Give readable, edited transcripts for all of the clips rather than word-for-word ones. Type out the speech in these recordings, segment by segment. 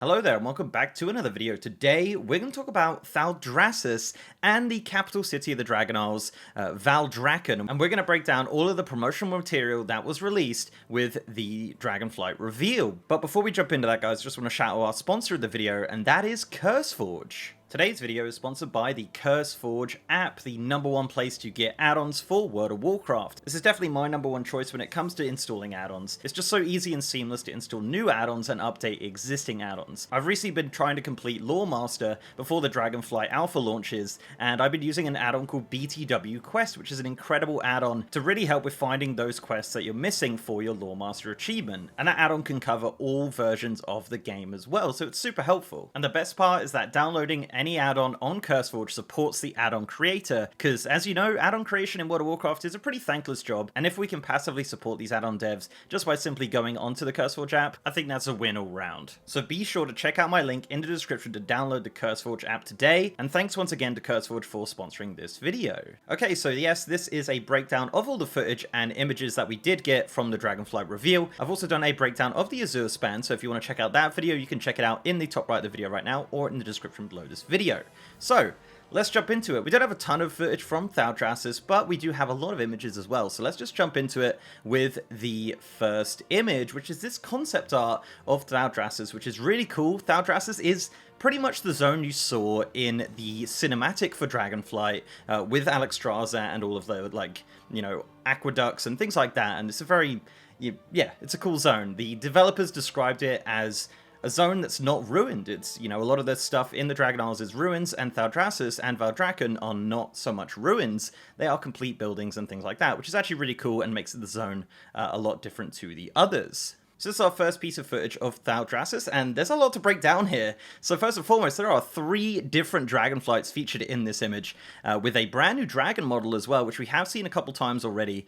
Hello there and welcome back to another video. Today we're going to talk about Thaldraszus and the capital city of the Dragon Isles, Valdrakken, and we're going to break down all of the promotional material that was released with the Dragonflight reveal. But before we jump into that, guys, I just want to shout out our sponsor of the video, and that is CurseForge. Today's video is sponsored by the CurseForge app, the #1 place to get add-ons for World of Warcraft. This is definitely my #1 choice when it comes to installing add-ons. It's just so easy and seamless to install new add-ons and update existing add-ons. I've recently been trying to complete Lore Master before the Dragonflight Alpha launches, and I've been using an add-on called BTW Quest, which is an incredible add-on to really help with finding those quests that you're missing for your Lore Master achievement. And that add-on can cover all versions of the game as well, so it's super helpful. And the best part is that downloading any add-on on CurseForge supports the add-on creator, because as you know, add-on creation in World of Warcraft is a pretty thankless job, and if we can passively support these add-on devs just by simply going onto the CurseForge app, I think that's a win all round. So be sure to check out my link in the description to download the CurseForge app today, and thanks once again to CurseForge for sponsoring this video. Okay, so yes, this is a breakdown of all the footage and images that we did get from the Dragonflight reveal. I've also done a breakdown of the Azure span, so if you want to check out that video, you can check it out in the top right of the video right now, or in the description below this video. So, let's jump into it. We don't have a ton of footage from Thaldraszus, but we do have a lot of images as well. So let's just jump into it with the first image, which is this concept art of Thaldraszus, which is really cool. Thaldraszus is pretty much the zone you saw in the cinematic for Dragonflight with Alexstrasza and all of the, like, you know, aqueducts and things like that. And it's a very, yeah, it's a cool zone. The developers described it as a zone that's not ruined. It's, you know, a lot of the stuff in the Dragon Isles is ruins, and Thaldraszus and Valdrakken are not so much ruins. They are complete buildings and things like that, which is actually really cool and makes the zone a lot different to the others. So this is our first piece of footage of Thaldraszus, and there's a lot to break down here. So first and foremost, there are 3 different Dragonflights featured in this image, with a brand new dragon model as well, which we have seen a couple times already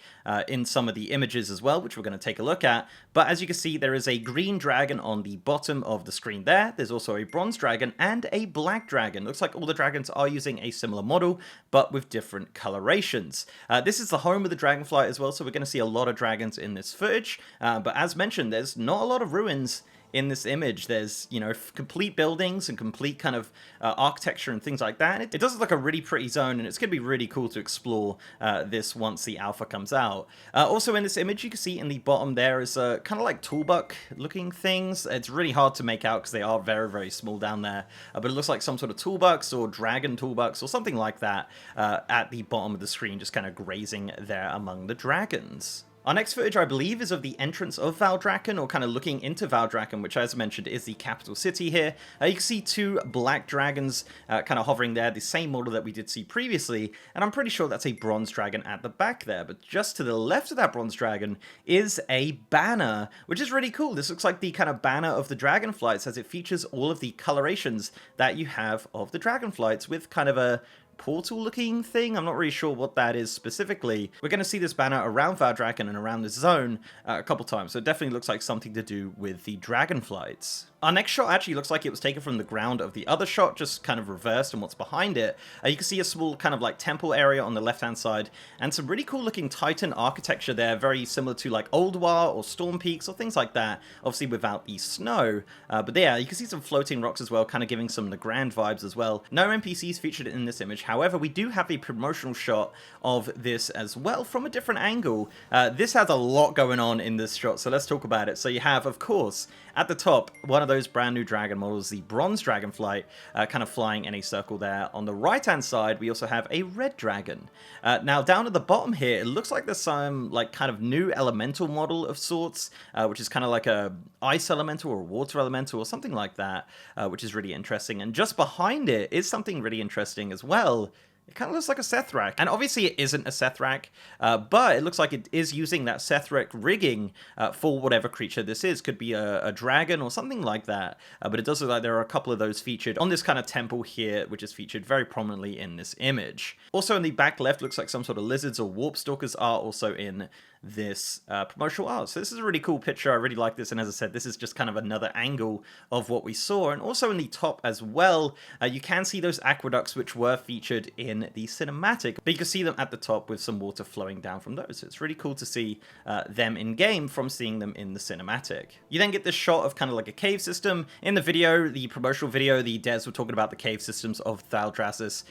in some of the images as well, which we're going to take a look at. But as you can see, there is a green dragon on the bottom of the screen there. There's also a bronze dragon and a black dragon. Looks like all the dragons are using a similar model, but with different colorations. This is the home of the Dragonflight as well, so we're going to see a lot of dragons in this footage. But as mentioned, there's not a lot of ruins in this image. There's, you know, complete buildings and complete kind of architecture and things like that. It does look like a really pretty zone, and it's going to be really cool to explore this once the alpha comes out. Also in this image, you can see in the bottom there is kind of like toolbuck looking things. It's really hard to make out because they are very, very small down there. But it looks like some sort of toolbucks or dragon toolbucks or something like that at the bottom of the screen, just kind of grazing there among the dragons. Our next footage, I believe, is of the entrance of Valdrakken, or kind of looking into Valdrakken, which, as mentioned, is the capital city here. You can see 2 black dragons kind of hovering there, the same model that we did see previously, and I'm pretty sure that's a bronze dragon at the back there. But just to the left of that bronze dragon is a banner, which is really cool. This looks like the kind of banner of the Dragonflights, as it features all of the colorations that you have of the Dragonflights, with kind of a portal looking thing. I'm not really sure what that is specifically. We're going to see this banner around Valdrakken and around this zone a couple times, so it definitely looks like something to do with the Dragonflights. Our next shot actually looks like it was taken from the ground of the other shot, just kind of reversed and what's behind it. You can see a small kind of like temple area on the left hand side, and some really cool looking Titan architecture there, very similar to like Old War or Storm Peaks or things like that, obviously without the snow. But yeah, you can see some floating rocks as well, kind of giving some Nagrand vibes as well. No NPCs featured in this image. However, we do have a promotional shot of this as well from a different angle. This has a lot going on in this shot, so let's talk about it. So you have, of course, at the top, one of those brand new dragon models, the bronze Dragonflight, kind of flying in a circle there. On the right hand side, we also have a red dragon. Now down at the bottom here, it looks like there's some like kind of new elemental model of sorts, which is kind of like a ice elemental or water elemental or something like that, which is really interesting. And just behind it is something really interesting as well. It kind of looks like a Sethrak, and obviously it isn't a Sethrak, but it looks like it is using that Sethrak rigging for whatever creature this is. Could be a dragon or something like that, but it does look like there are a couple of those featured on this kind of temple here, which is featured very prominently in this image. Also in the back left, looks like some sort of lizards or warp stalkers are also in this promotional art. So this is a really cool picture. I really like this, and as I said, this is just kind of another angle of what we saw. And also in the top as well, you can see those aqueducts which were featured in the cinematic, but you can see them at the top with some water flowing down from those. So it's really cool to see them in game from seeing them in the cinematic. You then get this shot of kind of like a cave system. In the video, the promotional video, the devs were talking about the cave systems of Thaldraszus.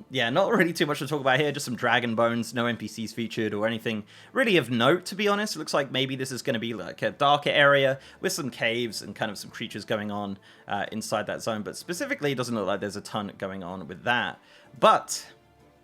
Yeah, not really too much to talk about here, just some dragon bones, no NPCs featured or anything really of note, to be honest. It looks like maybe this is going to be like a darker area with some caves and kind of some creatures going on inside that zone, but specifically it doesn't look like there's a ton going on with that. But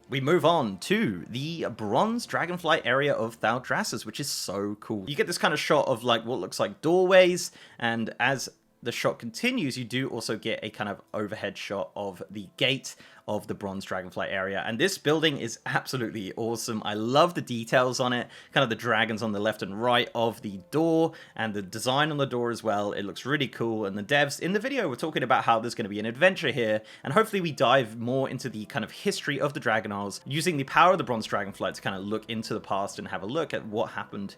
we move on to the bronze dragonflight area of Thaldraszus, which is so cool. You get this kind of shot of like what looks like doorways, and as the shot continues, you do also get a kind of overhead shot of the gate of the bronze dragonflight area, and this building is absolutely awesome. I love the details on it, kind of the dragons on the left and right of the door, and the design on the door as well. It looks really cool, and the devs in the video were talking about how there's going to be an adventure here, and hopefully we dive more into the kind of history of the Dragon Isles, using the power of the bronze dragonflight to kind of look into the past and have a look at what happened,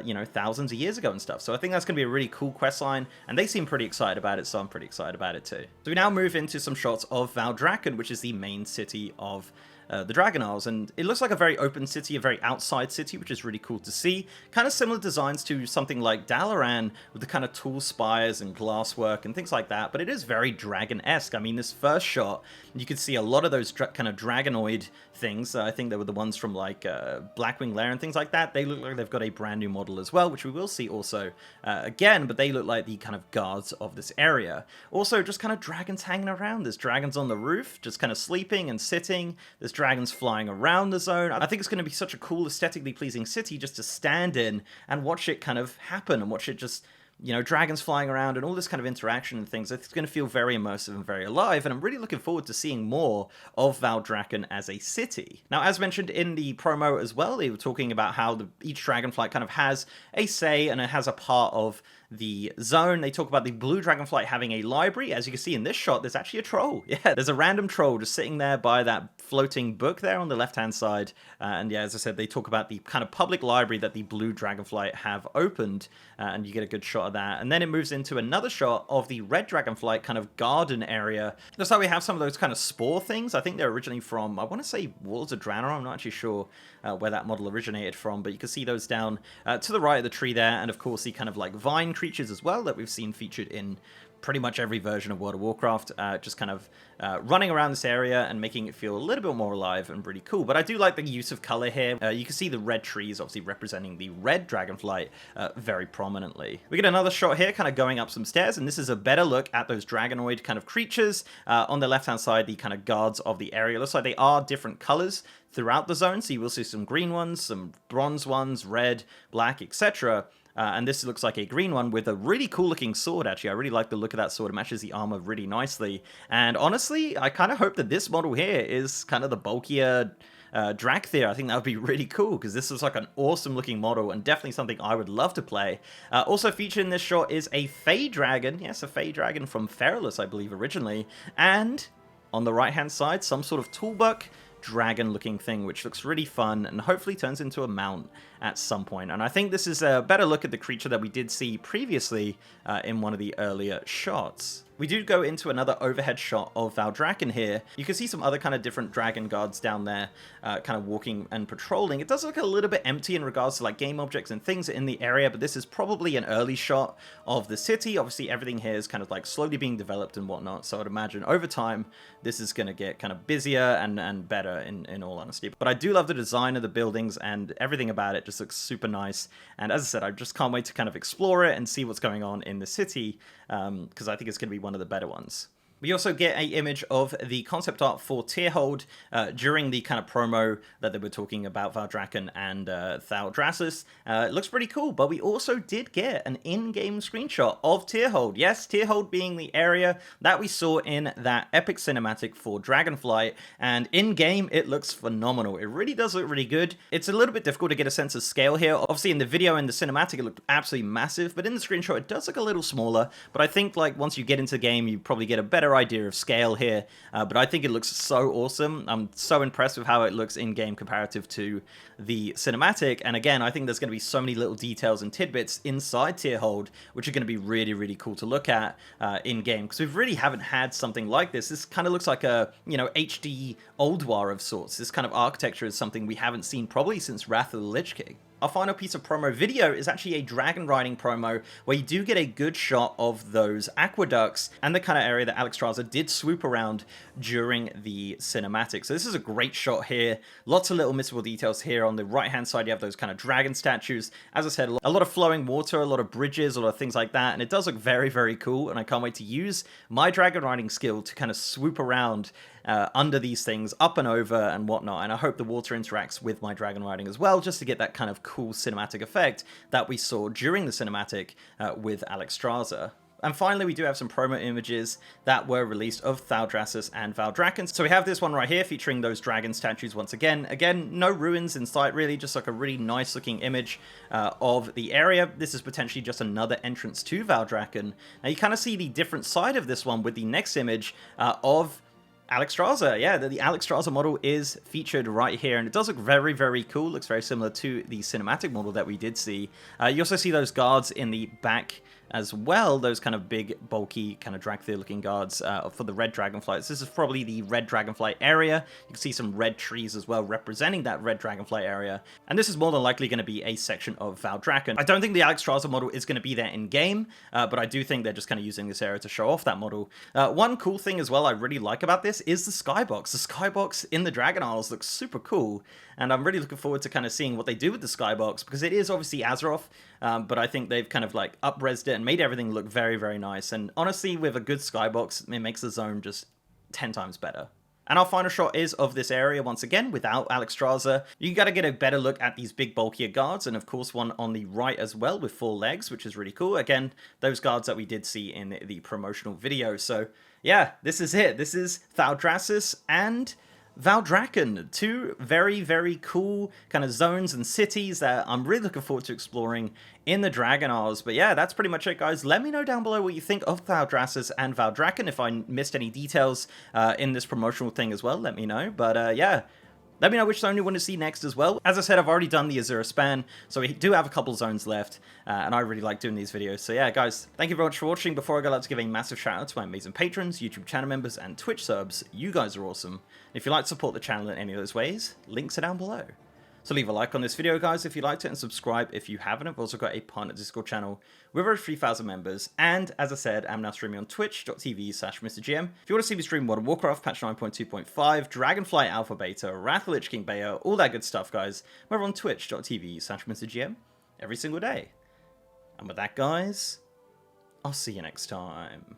you know, thousands of years ago and stuff. So I think that's going to be a really cool quest line, and they seem pretty excited about it, so I'm pretty excited about it too. So we now move into some shots of Valdrakken, which is the main city of the Dragon Isles, and it looks like a very open city, a very outside city, which is really cool to see. Kind of similar designs to something like Dalaran, with the kind of tall spires and glasswork and things like that, but it is very dragon-esque. I mean, this first shot, you can see a lot of those kind of dragonoid things. I think they were the ones from like Blackwing Lair and things like that. They look like they've got a brand new model as well, which we will see also again, but they look like the kind of guards of this area. Also, just kind of dragons hanging around. There's dragons on the roof, just kind of sleeping and sitting. There's dragons flying around the zone. I think it's going to be such a cool, aesthetically pleasing city just to stand in and watch it kind of happen, and watch it just, you know, dragons flying around and all this kind of interaction and things. It's going to feel very immersive and very alive, and I'm really looking forward to seeing more of Valdrakken as a city. Now, as mentioned in the promo as well, they were talking about how each dragonflight kind of has a say and it has a part of the zone. They talk about the blue dragonflight having a library. As you can see in this shot, there's actually a troll. Yeah, there's a random troll just sitting there by that floating book there on the left-hand side. And yeah, as I said, they talk about the kind of public library that the blue dragonflight have opened, and you get a good shot of that. And then it moves into another shot of the red dragonflight kind of garden area. Looks like we have some of those kind of spore things. I think they're originally from, I want to say, Walls of Draenor. I'm not actually sure where that model originated from, but you can see those down to the right of the tree there, and of course the kind of like vine creatures as well that we've seen featured in pretty much every version of World of Warcraft, just kind of running around this area and making it feel a little bit more alive and really cool. But I do like the use of color here. You can see the red trees obviously representing the red dragonflight very prominently. We get another shot here kind of going up some stairs, and this is a better look at those dragonoid kind of creatures. On the left hand side, the kind of guards of the area. Looks like they are different colors throughout the zone, so you will see some green ones, some bronze ones, red, black, etc. And this looks like a green one with a really cool looking sword, actually. I really like the look of that sword. It matches the armor really nicely. And honestly, I kind of hope that this model here is kind of the bulkier Dracthyr. I think that would be really cool, because this is like an awesome looking model and definitely something I would love to play. Also featured in this shot is a Fey Dragon. Yes, a Fey Dragon from Thaldraszus, I believe, originally. And on the right hand side, some sort of toolbuck dragon looking thing, which looks really fun and hopefully turns into a mount at some point. And I think this is a better look at the creature that we did see previously in one of the earlier shots. We do go into another overhead shot of Valdrakken here. You can see some other kind of different dragon guards down there kind of walking and patrolling. It does look a little bit empty in regards to like game objects and things in the area, but this is probably an early shot of the city. Obviously everything here is kind of like slowly being developed and whatnot, so I'd imagine over time this is going to get kind of busier and better in all honesty. But I do love the design of the buildings, and everything about it just looks super nice. And as I said, I just can't wait to kind of explore it and see what's going on in the city, because I think it's going to be one of the better ones. We also get an image of the concept art for Tyrhold during the kind of promo that they were talking about Valdrakken and Thaldraszus. It looks pretty cool, but we also did get an in-game screenshot of Tyrhold. Yes, Tyrhold being the area that we saw in that epic cinematic for Dragonflight, and in-game it looks phenomenal. It really does look really good. It's a little bit difficult to get a sense of scale here. Obviously in the video and the cinematic it looked absolutely massive, but in the screenshot it does look a little smaller, but I think like once you get into the game you probably get a better better idea of scale here, but I think it looks so awesome. I'm so impressed with how it looks in-game comparative to the cinematic, and again, I think there's going to be so many little details and tidbits inside Tyrhold, which are going to be really, really cool to look at in-game, because we really haven't had something like this. This kind of looks like a, you know, HD Old War of sorts. This kind of architecture is something we haven't seen probably since Wrath of the Lich King. Our final piece of promo video is actually a dragon riding promo where you do get a good shot of those aqueducts and the kind of area that Alexstrasza did swoop around during the cinematic. So this is a great shot here. Lots of little missable details here. On the right hand side you have those kind of dragon statues. As I said, a lot of flowing water, a lot of bridges, a lot of things like that, and it does look very, very cool, and I can't wait to use my dragon riding skill to kind of swoop around under these things, up and over and whatnot, and I hope the water interacts with my dragon riding as well, just to get that kind of cool cinematic effect that we saw during the cinematic with Alexstrasza. And finally, we do have some promo images that were released of Thaldraszus and Valdrakken. So we have this one right here featuring those dragon statues once again. Again, no ruins in sight really, just like a really nice looking image of the area. This is potentially just another entrance to Valdrakken. Now you kind of see the different side of this one with the next image of Alexstrasza. Yeah, the Alexstrasza model is featured right here, and it does look very, very cool. Looks very similar to the cinematic model that we did see. You also see those guards in the back as well, those kind of big, bulky, kind of Dragthyr-looking guards for the red Dragonflights. This is probably the red Dragonflight area. You can see some red trees as well representing that red Dragonflight area, and this is more than likely going to be a section of Valdrakken. I don't think the Alexstrasza model is going to be there in-game, but I do think they're just kind of using this area to show off that model. One cool thing as well I really like about this is the skybox. The skybox in the Dragon Isles looks super cool, and I'm really looking forward to kind of seeing what they do with the skybox, because it is obviously Azeroth, but I think they've kind of like up-resed it and made everything look very, very nice. And honestly, with a good skybox, it makes the zone just 10 times better. And our final shot is of this area once again without Alexstrasza. You got to get a better look at these big bulkier guards, and of course one on the right as well with 4 legs, which is really cool. Again, those guards that we did see in the promotional video. So yeah, this is it. This is Thaldraszus and Valdrakken, 2 very, very cool kind of zones and cities that I'm really looking forward to exploring in the Dragon Isles. But yeah, that's pretty much it, guys. Let me know down below what you think of Thaldraszus and Valdrakken. If I missed any details in this promotional thing as well, let me know. But yeah, let me know which zone you want to see next as well. As I said, I've already done the Azura span, so we do have a couple zones left, and I really like doing these videos. So yeah, guys, thank you very much for watching. Before I go, I'd like to give a massive shout out to my amazing patrons, YouTube channel members, and Twitch subs. You guys are awesome. If you'd like to support the channel in any of those ways, links are down below. So leave a like on this video, guys, if you liked it, and subscribe if you haven't. I've also got a partner Discord channel with over 3,000 members, and as I said, I'm now streaming on twitch.tv/MrGM. If you want to see me stream World of Warcraft, patch 9.2.5, Dragonflight Alpha Beta, Wrath of the Lich King Beta, all that good stuff, guys, we're on twitch.tv/MrGM every single day. And with that, guys, I'll see you next time.